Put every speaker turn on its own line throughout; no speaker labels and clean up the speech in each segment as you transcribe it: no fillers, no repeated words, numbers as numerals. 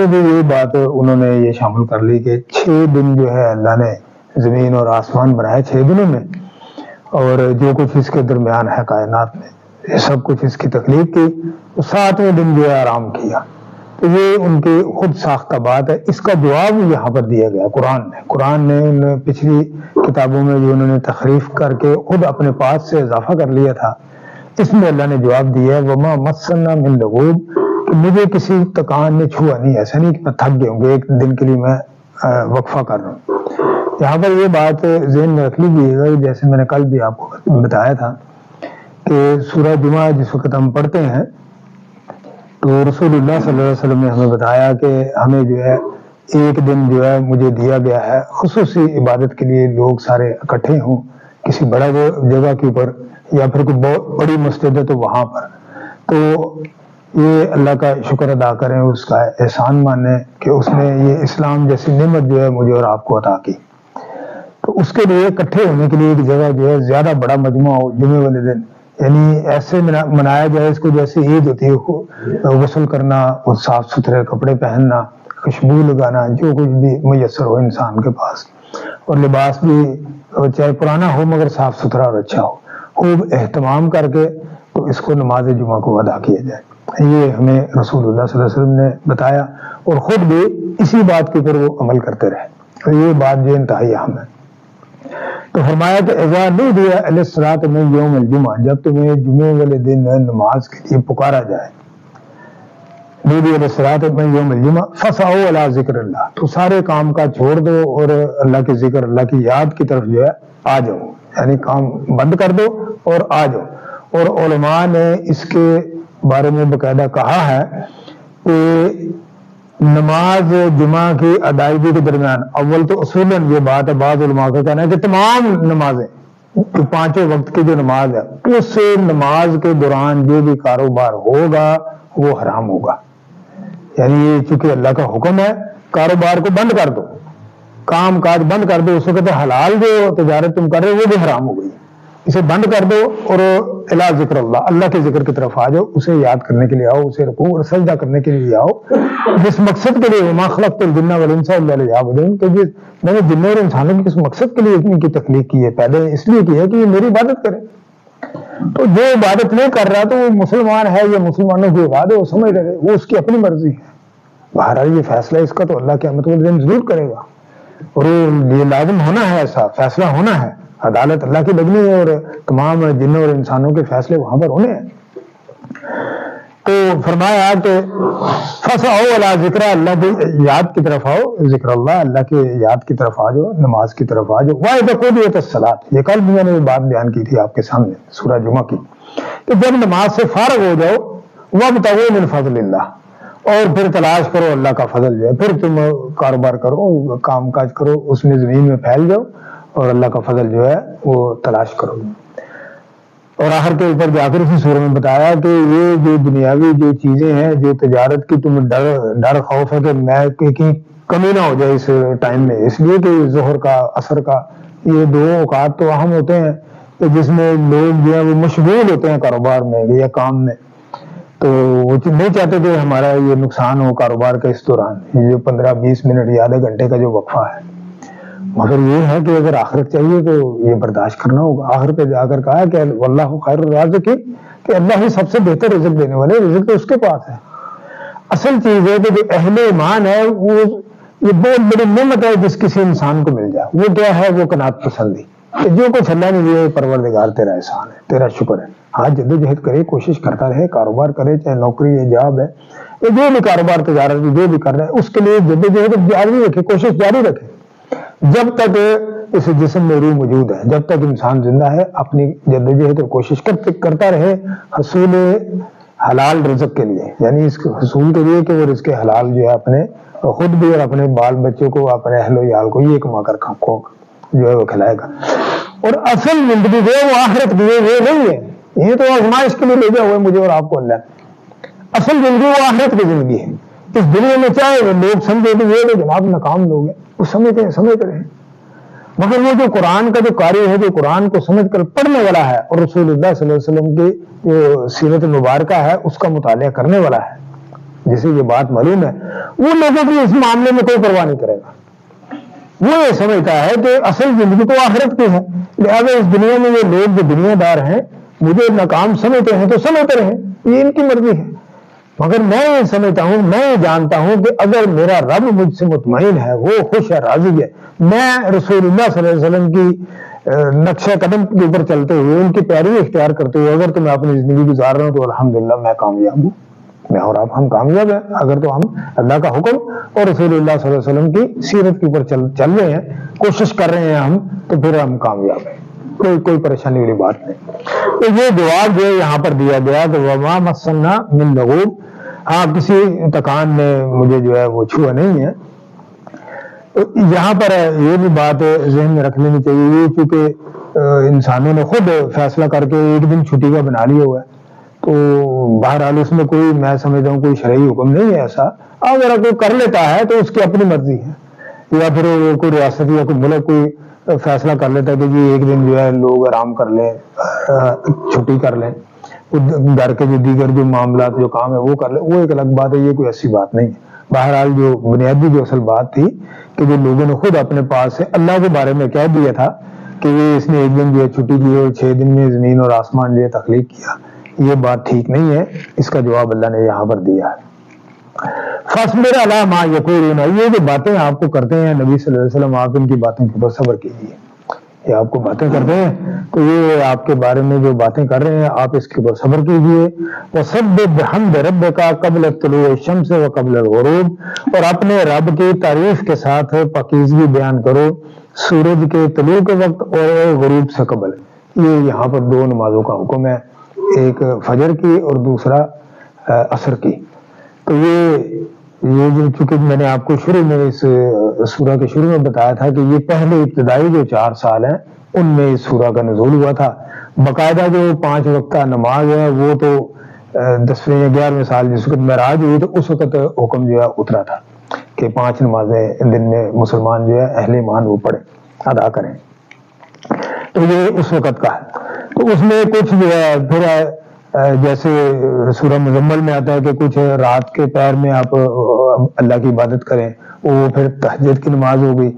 بھی یہ بات انہوں نے یہ شامل کر لی کہ 6 دن جو ہے اللہ نے زمین اور آسمان بنائے 6 دنوں میں، اور جو کچھ اس کے درمیان ہے کائنات میں یہ سب کچھ اس کی تخلیق کی، 7ویں دن جو ہے آرام کیا۔ تو یہ ان کی خود ساختہ بات ہے، اس کا جواب یہاں پر دیا گیا قرآن نے ان پچھلی کتابوں میں جو انہوں نے تحریف کر کے خود اپنے پاس سے اضافہ کر لیا تھا، اس میں اللہ نے جواب دیا ہے وما مسنا من لغوب، کہ مجھے کسی تکان نے چھوا نہیں، ایسا نہیں کہ میں تھک گیا ہوں گے ایک دن کے لیے میں وقفہ کر رہا ہوں۔ یہاں پر یہ بات ذہن میں رکھ لیجیے گا، جیسے میں نے کل بھی آپ کو بتایا تھا کہ سورہ جمعہ جس وقت ہم پڑھتے ہیں تو رسول اللہ صلی اللہ علیہ وسلم نے ہمیں بتایا کہ ہمیں جو ہے ایک دن جو ہے مجھے دیا گیا ہے خصوصی عبادت کے لیے، لوگ سارے اکٹھے ہوں کسی بڑا جگہ کے اوپر یا پھر کوئی بہت بڑی مسجد ہے تو وہاں پر، تو یہ اللہ کا شکر ادا کریں، اس کا احسان مانیں کہ اس نے یہ اسلام جیسی نعمت جو ہے مجھے اور آپ کو عطا کی۔ تو اس کے لیے اکٹھے ہونے کے لیے ایک جگہ جو ہے زیادہ بڑا مجموعہ ہو جمعے والے دن، یعنی ایسے منایا جائے اس کو جیسے عید ہوتی ہے، غسل کرنا اور صاف ستھرے کپڑے پہننا، خوشبو لگانا، جو کچھ بھی میسر ہو انسان کے پاس، اور لباس بھی چاہے پرانا ہو مگر صاف ستھرا اور اچھا ہو، خوب اہتمام کر کے تو اس کو نماز جمعہ کو ادا کیا جائے۔ یہ ہمیں رسول اللہ صلی اللہ علیہ وسلم نے بتایا اور خود بھی اسی بات کے اوپر وہ عمل کرتے رہے، اور یہ بات جو انتہائی اہم ہے۔ تو فرمایا کہ اذا نودی للصلاۃ من یوم الجمعہ، جب تمہیں جمعے والے دن نماز کے لیے پکارا جائے، نودی للصلاۃ من یوم الجمعہ فسعوا الی ذکر اللہ، تو سارے کام کا چھوڑ دو اور اللہ کے ذکر، اللہ کی یاد کی طرف جو ہے آ جاؤ، یعنی کام بند کر دو اور آ جاؤ۔ اور علماء نے اس کے بارے میں باقاعدہ کہا ہے کہ نماز جمعہ کی ادائیگی کے درمیان اول تو اصولاً یہ بات ہے، بعض علماء کا کہنا ہے کہ تمام نمازیں 5 وقت کی جو نماز ہے اس نماز کے دوران جو بھی کاروبار ہوگا وہ حرام ہوگا، یعنی یہ چونکہ اللہ کا حکم ہے کاروبار کو بند کر دو، کام کاج بند کر دو، اس وقت حلال جو تجارت تم کر رہے ہو وہ بھی حرام ہو گئی، اسے بند کر دو اور الی ذکر اللہ، اللہ کے ذکر کی طرف آ جاؤ، اسے یاد کرنے کے لیے آؤ، اسے رکوع اور سجدہ کرنے کے لیے آؤ، جس مقصد کے لیے وما خلقت الجن والانس الا لیعبدون، کہ میں نے جنوں اور انسانوں کی کس مقصد کے لیے ان کی تخلیق کی ہے، پیدا اس لیے کی ہے کہ یہ میری عبادت کریں۔ تو جو عبادت نہیں کر رہا تو وہ مسلمان ہے یا مسلمانوں کی عبادت وہ سمجھ رہے، وہ اس کی اپنی مرضی ہے، بہرحال یہ فیصلہ اس کا تو اللہ قیامت والے دن ضرور کرے گا، اور یہ لازم ہونا ہے، ایسا فیصلہ ہونا ہے، عدالت اللہ کی لگنی ہے اور تمام جنوں اور انسانوں کے فیصلے وہاں پر ہونے ہیں۔ تو فرمایا کہ فسعوا الی ذکر اللہ، کی یاد کی طرف آؤ، ذکر اللہ، اللہ کی یاد کی طرف آ جاؤ، نماز کی طرف آ جاؤ۔ وَإِذَا قُضِيَتِ الصَّلَاةُ، یہ کل بھی میں نے یہ بات بیان کی تھی آپ کے سامنے سورہ جمعہ کی، کہ جب نماز سے فارغ ہو جاؤ وَابْتَغُوا مِنْ فَضْلِ اللَّهِ، اور پھر تلاش کرو اللہ کا فضل جو ہے، پھر تم کاروبار کرو، کام کاج کرو، اس میں زمین میں پھیل جاؤ اور اللہ کا فضل جو ہے وہ تلاش کرو۔ اور آخر کے اوپر جا کر اسی سورہ میں بتایا کہ یہ جو دنیاوی جو چیزیں ہیں، جو تجارت کی تم ڈر خوف ہے کہ میں کہیں کمی نہ ہو جائے اس ٹائم میں، اس لیے کہ ظہر کا عصر کا یہ 2 اوقات تو اہم ہوتے ہیں کہ جس میں لوگ جو ہے وہ مشغول ہوتے ہیں کاروبار میں یا کام میں، تو وہ نہیں چاہتے کہ ہمارا یہ نقصان ہو کاروبار کا اس دوران، یہ جو 15-20 منٹ یا آدھے گھنٹے کا جو وقفہ ہے، مگر یہ ہے کہ اگر آخرت چاہیے تو یہ برداشت کرنا ہوگا۔ آخر پہ جا کر کہا کہ واللہ خیر الرازقین، کہ اللہ ہی سب سے بہتر رزق دینے والے، رزق تو اس کے پاس ہے۔ اصل چیز ہے کہ جو اہل ایمان ہے وہ یہ بہت بڑی نعمت ہے جس کسی انسان کو مل جائے، وہ کیا ہے؟ وہ قناعت پسندی، کہ جو کچھ اللہ نے دیا پروردگار تیرا احسان ہے، تیرا شکر ہے، ہاں جدوجہد کرے، کوشش کرتا رہے، کاروبار کرے، چاہے نوکری یا جاب ہے، جو بھی کاروبار تجارت جو بھی کر رہا ہے اس کے لیے جدوجہد جاری رکھے، کوشش جاری رکھے، جب تک اس جسم میں روح موجود ہے، جب تک انسان زندہ ہے، اپنی جدوجہد اور کوشش کرتا رہے حصول حلال رزق کے لیے، یعنی اس حصول کے لیے کہ وہ رزق حلال جو ہے اپنے خود بھی اور اپنے بال بچوں کو، اپنے اہل و عیال کو یہ کما کر جو ہے وہ کھلائے گا۔ اور اصل زندگی جو ہے وہ آخرت کی ہے، یہ نہیں ہے، یہ تو آزمائش کے لیے بھیجا ہوا ہے مجھے اور آپ کو اللہ نے، اصل زندگی وہ آخرت کی زندگی ہے۔ اس دنیا میں چاہے لوگ سمجھے کہ یہ تو جناب ناکام لوگ ہیں، وہ سمجھتے رہے، مگر وہ جو قرآن کا جو قاری ہے، جو قرآن کو سمجھ کر پڑھنے والا ہے اور رسول اللہ صلی اللہ علیہ وسلم کی جو سیرت مبارکہ ہے اس کا مطالعہ کرنے والا ہے، جسے یہ بات معلوم ہے وہ لوگوں کی اس معاملے میں کوئی پرواہ نہیں کرے گا. وہ یہ سمجھتا ہے کہ اصل زندگی تو آخرت کی ہے, لہٰذا اس دنیا میں یہ لوگ جو دنیا دار ہیں مجھے ناکام سمجھتے ہیں تو سمجھتے رہیں, یہ ان کی مرضی ہے. مگر میں یہ سمجھتا ہوں, میں یہ جانتا ہوں کہ اگر میرا رب مجھ سے مطمئن ہے, وہ خوش ہے, راضی ہے, میں رسول اللہ صلی اللہ علیہ وسلم کی نقشہ قدم کے اوپر چلتے ہوئے ان کی پیروی اختیار کرتے ہوئے اگر تو میں اپنی زندگی گزار رہا ہوں تو الحمدللہ میں کامیاب ہوں, میں اور آپ ہم کامیاب ہیں. اگر تو ہم اللہ کا حکم اور رسول اللہ صلی اللہ علیہ وسلم کی سیرت کے اوپر چل رہے ہیں, کوشش کر رہے ہیں ہم, تو پھر ہم کامیاب ہیں, کوئی پریشانی والی بات نہیں. تو یہ جواب جو یہاں پر دیا گیا کہ وما مسنا من لغوب, ہاں کسی تکان نے مجھے جو ہے وہ چھوا نہیں ہے. یہاں پر یہ بھی بات ذہن میں رکھ لینی چاہیے, یہ چونکہ انسانوں نے خود فیصلہ کر کے ایک دن چھٹی کا بنا لیا ہوا ہے, تو بہرحال اس میں کوئی, میں سمجھتا ہوں کوئی شرعی حکم نہیں ہے ایسا. اگر کوئی کر لیتا ہے تو اس کی اپنی مرضی ہے, یا پھر کوئی ریاست یا کوئی ملک کوئی فیصلہ کر لیتا ہے کہ جی ایک دن جو ہے لوگ آرام کر لیں, چھٹی کر لیں, گھر کے جو دیگر جو معاملات جو کام ہے وہ کر لیں, وہ ایک الگ بات ہے, یہ کوئی ایسی بات نہیں ہے. بہرحال جو بنیادی جو اصل بات تھی کہ جو لوگوں نے خود اپنے پاس سے اللہ کے بارے میں کہہ دیا تھا کہ یہ اس نے ایک دن جو ہے چھٹی کی اور 6 دن میں زمین اور آسمان جو ہے تخلیق کیا, یہ بات ٹھیک نہیں ہے. اس کا جواب اللہ نے یہاں پر دیا ہے. فاصبر علی ما یقولون, یہ جو باتیں آپ کو کرتے ہیں نبی صلی اللہ علیہ وسلم, آپ ان کی باتوں کے اوپر صبر کیجیے. یہ آپ کو باتیں کرتے ہیں تو یہ آپ کے بارے میں جو باتیں کر رہے ہیں آپ اس کے اوپر صبر کیجیے. وسبح بحمد ربک قبل طلوع الشمس وقبل الغروب, اور اپنے رب کی تعریف کے ساتھ پاکیزگی بیان کرو سورج کے طلوع کے وقت اور غروب سے قبل. یہ یہاں پر 2 نمازوں کا حکم ہے, ایک فجر کی اور دوسرا عصر کی. تو یہ جو چونکہ میں نے آپ کو شروع میں اس سورہ کے شروع میں بتایا تھا کہ یہ پہلے ابتدائی جو 4 سال ہیں ان میں اس سورہ کا نزول ہوا تھا. باقاعدہ جو 5 وقت کا نماز ہے وہ تو 10ویں یا 11ویں سال جس وقت معراج ہوئی تو اس وقت حکم جو ہے اترا تھا کہ 5 نمازیں دن میں مسلمان جو ہے اہل ایمان وہ پڑھیں, ادا کریں. تو یہ اس وقت کا ہے. تو اس میں کچھ جو ہے پھر جیسے سورہ مزمل میں آتا ہے کہ کچھ رات کے پیر میں آپ اللہ کی عبادت کریں, وہ پھر تہجد کی نماز ہو گئی.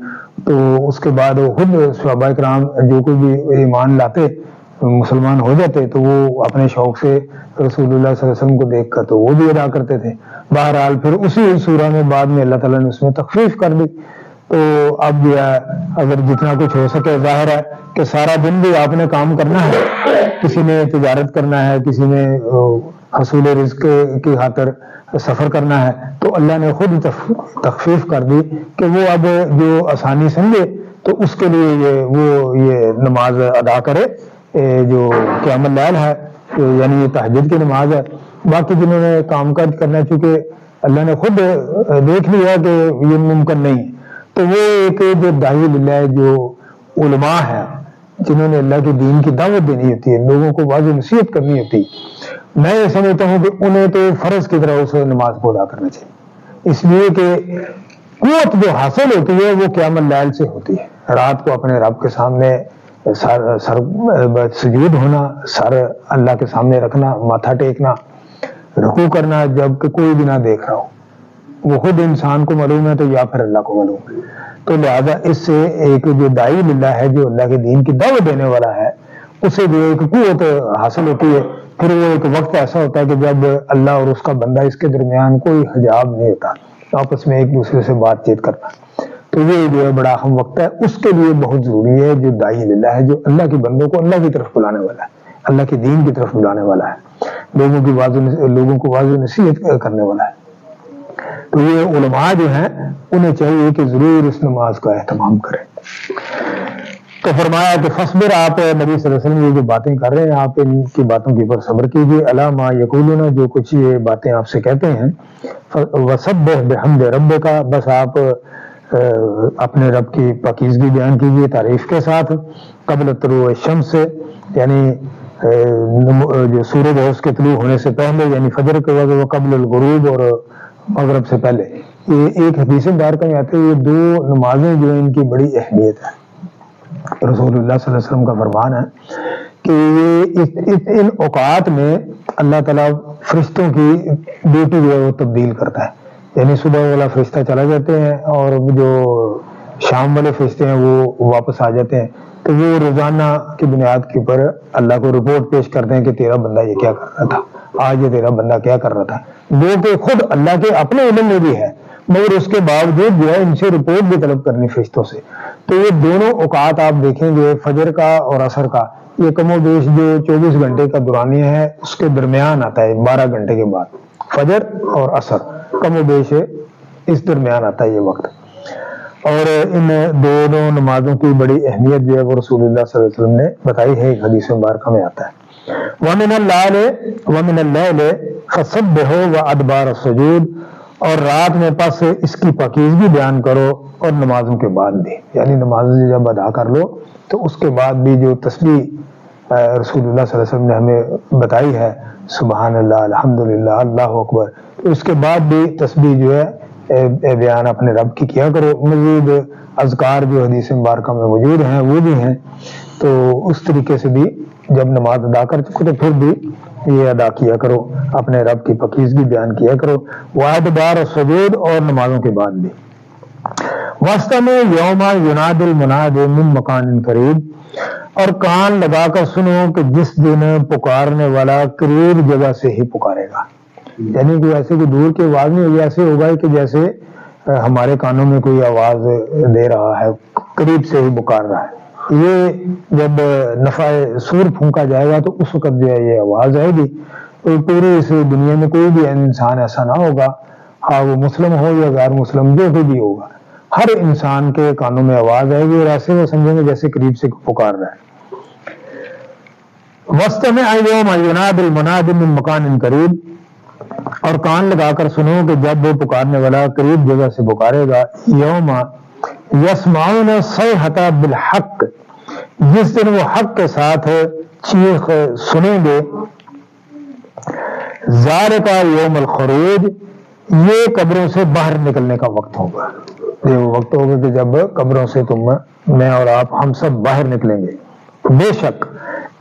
تو اس کے بعد خود صحابہ کرام جو کوئی بھی ایمان لاتے مسلمان ہو جاتے تو وہ اپنے شوق سے رسول اللہ صلی اللہ علیہ وسلم کو دیکھ کر تو وہ بھی ادا کرتے تھے. بہرحال پھر اسی سورہ میں بعد میں اللہ تعالیٰ نے اس میں تخفیف کر دی. تو اب جو ہے اگر جتنا کچھ ہو سکے, ظاہر ہے کہ سارا دن بھی آپ نے کام کرنا ہے, کسی نے تجارت کرنا ہے, کسی نے حصول رزق کی خاطر سفر کرنا ہے, تو اللہ نے خود تخفیف کر دی کہ وہ اب جو آسانی سمجھے تو اس کے لیے وہ یہ نماز ادا کرے جو قیام اللیل ہے, یعنی یہ تہجد کی نماز ہے. باقی جنہوں نے کام کاج کرنا, چونکہ اللہ نے خود دیکھ لیا کہ یہ ممکن نہیں, تو وہ ایک جو داعی اللہ جو علماء ہیں جنہوں نے اللہ کے دین کی دعوت دینی ہوتی ہے, لوگوں کو واضح نصیحت کرنی ہوتی ہے, میں یہ سمجھتا ہوں کہ انہیں تو فرض کی طرح اس نماز کو ادا کرنا چاہیے. اس لیے کہ قوت جو حاصل ہوتی ہے وہ قیام اللیل سے ہوتی ہے. رات کو اپنے رب کے سامنے سر سجود ہونا, سر اللہ کے سامنے رکھنا, ماتھا ٹیکنا, رکوع کرنا جب کہ کوئی بھی نہ دیکھ رہا ہو, وہ خود انسان کو معلوم ہے تو یا پھر اللہ کو معلوم ہے. تو لہذا اس سے ایک جو داعی اللہ ہے, جو اللہ کے دین کی دعوت دینے والا ہے, اسے جو ایک قوت حاصل ہوتی ہے. پھر وہ ایک وقت ایسا ہوتا ہے کہ جب اللہ اور اس کا بندہ اس کے درمیان کوئی حجاب نہیں ہوتا, آپس میں ایک دوسرے سے بات چیت کرنا, تو یہ جو ہے بڑا اہم وقت ہے. اس کے لیے بہت ضروری ہے جو داعی اللہ ہے, جو اللہ کے بندوں کو اللہ کی طرف بلانے والا ہے, اللہ کے دین کی طرف بلانے والا ہے, لوگوں کو واضح نصیحت کرنے والا ہے. تو یہ علماء جو ہیں انہیں چاہیے کہ ضرور اس نماز کا اہتمام کریں. تو فرمایا کہ فصبر, آپ نبی صلی اللہ علیہ وسلم یہ جو باتیں کر رہے ہیں آپ ان کی باتوں کے اوپر صبر کیجیے. الا ما یقولون, جو کچھ یہ باتیں آپ سے کہتے ہیں. وسبح بحمد ربک, بس آپ اپنے رب کی پاکیزگی بیان کیجیے تعریف کے ساتھ. قبل طلوع الشمس, یعنی جو سورج ہے اس کے طلوع ہونے سے پہلے, یعنی فجر کے وقت, و قبل الغروب, اور مغرب سے پہلے. یہ ایک حدیث مبارکہ میں آتے ہیں یہ 2 نمازیں جو ہیں ان کی بڑی اہمیت ہے. رسول اللہ صلی اللہ علیہ وسلم کا فرمان ہے کہ یہ ان اوقات میں اللہ تعالیٰ فرشتوں کی ڈیوٹی جو ہے وہ تبدیل کرتا ہے. یعنی صبح والا فرشتہ چلا جاتے ہیں اور جو شام والے فرشتے ہیں وہ واپس آ جاتے ہیں. تو وہ روزانہ کی بنیاد کے اوپر اللہ کو رپورٹ پیش کرتے ہیں کہ تیرا بندہ یہ کیا کر رہا تھا, آج یہ تیرا بندہ کیا کر رہا تھا. جو کہ خود اللہ کے اپنے علم میں بھی ہے, مگر اس کے باوجود جو ہے ان سے رپورٹ بھی طلب کرنی فرشتوں سے. تو یہ دونوں اوقات آپ دیکھیں گے, فجر کا اور عصر کا, یہ کم و بیش جو 24 گھنٹے کا دورانیہ ہے اس کے درمیان آتا ہے. 12 گھنٹے کے بعد فجر اور عصر کم و بیش اس درمیان آتا ہے یہ وقت. اور ان دونوں نمازوں کی بڑی اہمیت جو ہے وہ رسول اللہ صلی اللہ علیہ وسلم نے بتائی ہے. ایک حدیث مبارکہ میں آتا ہے وَمِنَ اللَّيْلِ فَسَبِّحُوا وَأَدْبَارَ السُّجُودِ, اور رات میں پس اس کی پاکیزگی بیان کرو اور نمازوں کے بعد بھی, یعنی نمازیں جب ادا کر لو تو اس کے بعد بھی جو تسبیح رسول اللہ صلی اللہ علیہ وسلم نے ہمیں بتائی ہے, سبحان اللہ, الحمدللہ, اللہ اکبر, تو اس کے بعد بھی تسبیح جو ہے بیان اپنے رب کی کیا کرو. مزید اذکار جو حدیث مبارکہ میں موجود ہیں وہ بھی ہیں, تو اس طریقے سے بھی جب نماز ادا کر چکو تو پھر بھی یہ ادا کیا کرو, اپنے رب کی پاکیزگی بیان کیا کرو. وادبار السجود, اور نمازوں کے بعد بھی. واستمع یوم یناد المناد من مکان قریب, اور کان لگا کر سنو کہ جس دن پکارنے والا قریب جگہ سے ہی پکارے گا. یعنی کہ ایسے کوئی دور کی آواز نہیں ہوگی, ایسے ہوگا کہ جیسے ہمارے کانوں میں کوئی آواز دے رہا ہے, قریب سے ہی پکار رہا ہے. یہ جب نفع سور پھونکا جائے گا تو اس وقت جو ہے یہ آواز آئے گی. تو پوری اس دنیا میں کوئی بھی انسان ایسا نہ ہوگا, ہاں وہ مسلم ہو یا غیر مسلم, جو کوئی بھی ہوگا, ہر انسان کے کانوں میں آواز آئے گی اور ایسے وہ سمجھیں گے جیسے قریب سے پکار رہا ہے. واستمع یوم یناد المناد من مکان قریب, اور کان لگا کر سنو کہ جب وہ پکارنے والا قریب جگہ سے پکارے گا. یوم یسمعون الصیحۃ بالحق, جس دن وہ حق کے ساتھ چیخ سنیں گے. ذالک یوم الخروج, یہ قبروں سے باہر نکلنے کا وقت ہوگا. یہ وہ وقت ہوگا کہ جب قبروں سے تم, میں اور آپ, ہم سب باہر نکلیں گے. بے شک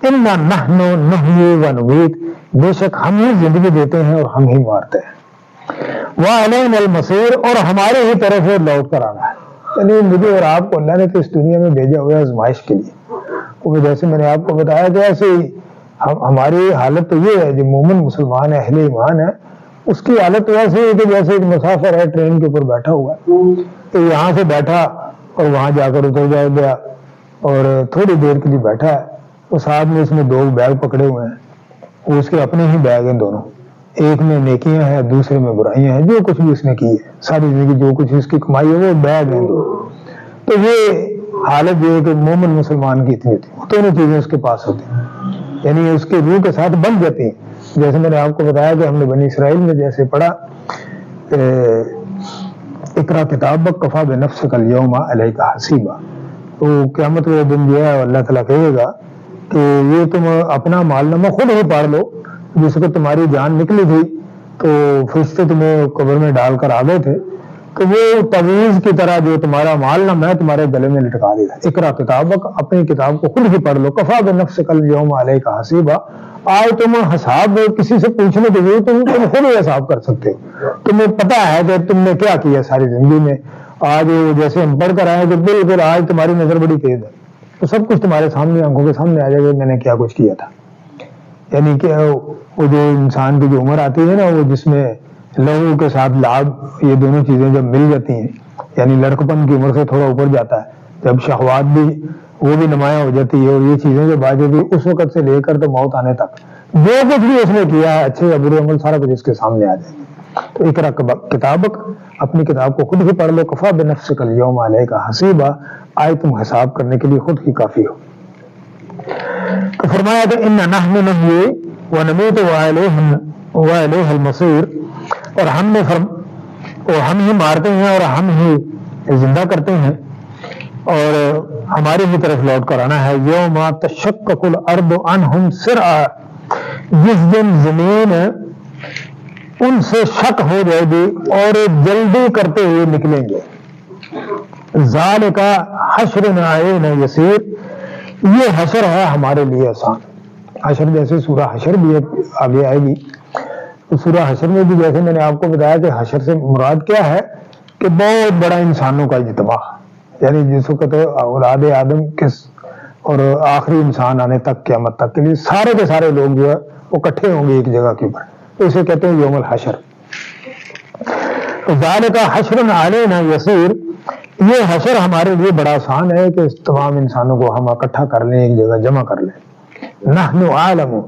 انا نحن نحیی و نمیت, بے شک ہم ہی زندگی دیتے ہیں اور ہم ہی مارتے ہیں. وعلینا المصیر, اور ہمارے ہی طرف لوٹ کر آنا ہے. یعنی مجھے اور آپ کو اللہ نے تو اس دنیا میں بھیجا ہوا ہے آزمائش کے لیے. وہ جیسے میں نے آپ کو بتایا کہ ایسے ہی ہماری حالت تو یہ ہے, جو مومن مسلمان ہے, اہل ایمان ہے, اس کی حالت تو ایسے ہے کہ جیسے ایک مسافر ہے ٹرین کے اوپر بیٹھا ہوا ہے, تو یہاں سے بیٹھا اور وہاں جا کر اتر جائے گیا, اور تھوڑی دیر کے لیے بیٹھا ہے. اس آدمی اس میں 2 بیگ پکڑے ہوئے ہیں, وہ اس کے اپنے ہی بیگ ہیں دونوں, ایک میں نیکیاں ہیں, دوسرے میں برائیاں ہیں. جو کچھ بھی اس نے کی ہے ساری زندگی, جو کچھ اس کی کمائی ہے وہ بیگ ہیں دو. تو یہ حالت یہ ہے کہ مومن مسلمان کی اتنی ہوتی ہے, دونوں چیزیں اس کے پاس ہوتی ہیں, یعنی اس کے روح کے ساتھ بن جاتی ہیں. جیسے میں نے آپ کو بتایا کہ ہم نے بنی اسرائیل میں جیسے پڑھا, اقرا کتابک کفا بنفسک الیوم علیک حسیبا, تو قیامت کے دن جو ہے اللہ تعالیٰ کہے گا کہ یہ تم اپنا مال نامہ خود ہی پڑھ لو. جس وقت تمہاری جان نکلی تھی تو فرشتے تمہیں قبر میں ڈال کر آ گئے تھے, تو وہ تعویذ کی طرح جو تمہارا مال نامہ ہے تمہارے گلے میں لٹکا دیا. اقرا کتابک, اپنی کتاب کو خود ہی پڑھ لو. کفا بنفسک الیوم علیک حسیبا, آج تم حساب کسی سے پوچھنے کے لیے تم خود ہی حساب کر سکتے ہو. تمہیں پتا ہے کہ تم نے کیا کیا ساری زندگی میں. آج جیسے ہم پڑھ کر آئے کہ بالکل آج تمہاری نظر بڑی تیز ہے, تو سب کچھ تمہارے سامنے, آنکھوں کے سامنے آ جائے گا میں نے کیا کچھ کیا تھا. یعنی کہ وہ جو انسان کی جو عمر آتی ہے نا, وہ جس میں لہو کے ساتھ لعب, یہ دونوں چیزیں جب مل جاتی ہیں, یعنی لڑکپن کی عمر سے تھوڑا اوپر جاتا ہے, جب شہوات بھی وہ بھی نمایاں ہو جاتی ہے, اور یہ چیزیں جب آ جاتی ہے اس وقت سے لے کر تو موت آنے تک, جو کچھ بھی اس نے کیا ہے اچھے یا برے عمل سارا کچھ اس کے سامنے آ جائے گا. تو اقرا کتابک, اپنی کتاب کو خود ہی پڑھ لو. کفا بنفسک الیوم علیک حسیبا, آج تم حساب کرنے کے لیے خود ہی کافی ہو. تو فرمایا کہ انا نحن نحیی و نمیت والیہ المصیر, اور ہم ہی مارتے ہیں اور ہم ہی زندہ کرتے ہیں, اور ہماری ہی طرف لوٹ کر آنا ہے. یوم تشقق الارض عنہم سرعا, جس دن زمین ان سے شک ہو جائے گی اور جلدی کرتے ہوئے نکلیں گے. ذالک حشر علینا یسیر, یہ حشر ہے ہمارے لیے آسان. حشر جیسے سورہ حشر بھی آگے آئے گی, تو سورہ حشر میں بھی جیسے میں نے آپ کو بتایا کہ حشر سے مراد کیا ہے کہ بہت بڑا انسانوں کا اجتماع، یعنی جس وقت اولاد آدم کے اور آخری انسان آنے تک قیامت تک کے لیے سارے کے سارے لوگ جو ہے وہ اکٹھے ہوں گے ایک جگہ کے اوپر، تو اسے کہتے ہیں یوم الحشر۔ ذالک حشر علینا یسیر، یہ حشر ہمارے لیے بڑا آسان ہے کہ اس تمام انسانوں کو ہم اکٹھا کر لیں، ایک جگہ جمع کر لیں۔ نحن عالم،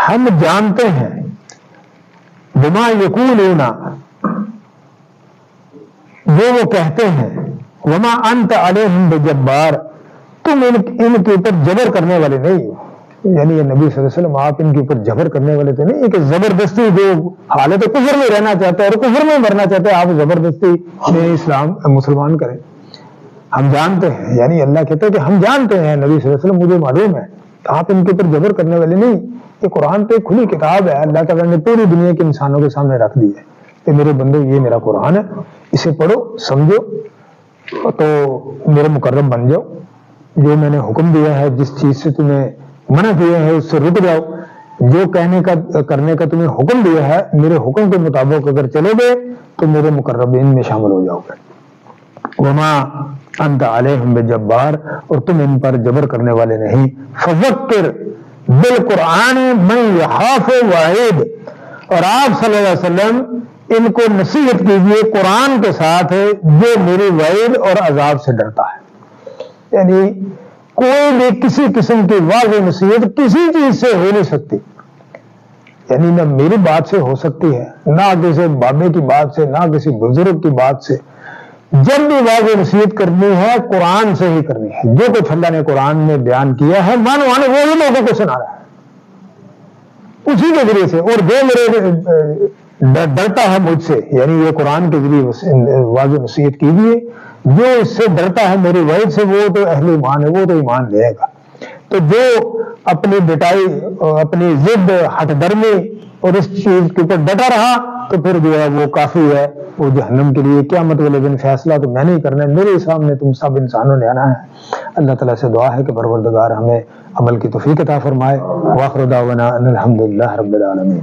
ہم جانتے ہیں، بما یقولون، جو وہ کہتے ہیں، وما انت علیہم بجبار، تم ان کے اوپر جبر کرنے والے نہیں ہو، یعنی یہ نبی صلی اللہ علیہ وسلم آپ ان کے اوپر جبر کرنے والے تو نہیں کہ زبردستی جو حالت کفر میں رہنا چاہتا ہے اور کفر میں مرنا چاہتا ہے آپ زبردستی میں اسلام مسلمان کریں۔ ہم جانتے ہیں، یعنی اللہ کہتا ہے کہ ہم جانتے ہیں، نبی صلی اللہ علیہ وسلم مجھے معلوم ہے، آپ ان کے اوپر جبر کرنے والے نہیں۔ یہ قرآن تو ایک کھلی کتاب ہے، اللہ تعالیٰ نے پوری دنیا کے انسانوں کے سامنے رکھ دی ہے کہ میرے بندو یہ میرا قرآن ہے، اسے پڑھو سمجھو تو میرے مقرب بن جاؤ، جو میں نے حکم دیا ہے، جس چیز سے تمہیں منع کیا ہے اس سے رک جاؤ، جو کہنے کا کرنے کا تمہیں حکم دیا ہے میرے حکم کے مطابق اگر چلو گے تو میرے مقربین میں شامل ہو جاؤ گے۔ وما انت علیہم بجبار، اور تم ان پر جبر کرنے والے نہیں۔ فذکر بالقرآن من یخاف وعید، اور آپ صلی اللہ علیہ وسلم ان کو نصیحت کیجیے قرآن کے ساتھ جو میری وعید اور عذاب سے ڈرتا ہے، یعنی کوئی بھی کسی قسم کی واضح نصیحت کسی چیز سے ہو نہیں سکتی، یعنی نہ میری بات سے ہو سکتی ہے، نہ کسی بابے کی بات سے، نہ کسی بزرگ کی بات سے۔ جب بھی واضح نصیحت کرنی ہے قرآن سے ہی کرنی ہے، جو کچھ اللہ نے قرآن میں بیان کیا ہے مانو وہی لوگوں کو سنا رہا ہے اسی کے ذریعے سے، اور جو میرے ڈرتا ہے مجھ سے، یعنی یہ قرآن کے ذریعے واضح نصیحت کیجیے، جو اس سے ڈرتا ہے میری وعید سے وہ تو اہل ایمان ہے، وہ تو ایمان لے گا۔ تو جو اپنی ڈٹائی، اپنی ضد، ہٹ درمی اور اس چیز کے اوپر ڈٹا رہا تو پھر جو ہے وہ کافی ہے، وہ جہنم کے لیے قیامت والے دن فیصلہ تو میں نہیں کرنا ہے، میرے سامنے تم سب انسانوں نے آنا ہے۔ اللہ تعالیٰ سے دعا ہے کہ پروردگار ہمیں عمل کی توفیق عطا فرمائے۔ وآخر دعوانا ان الحمدللہ رب العالمین۔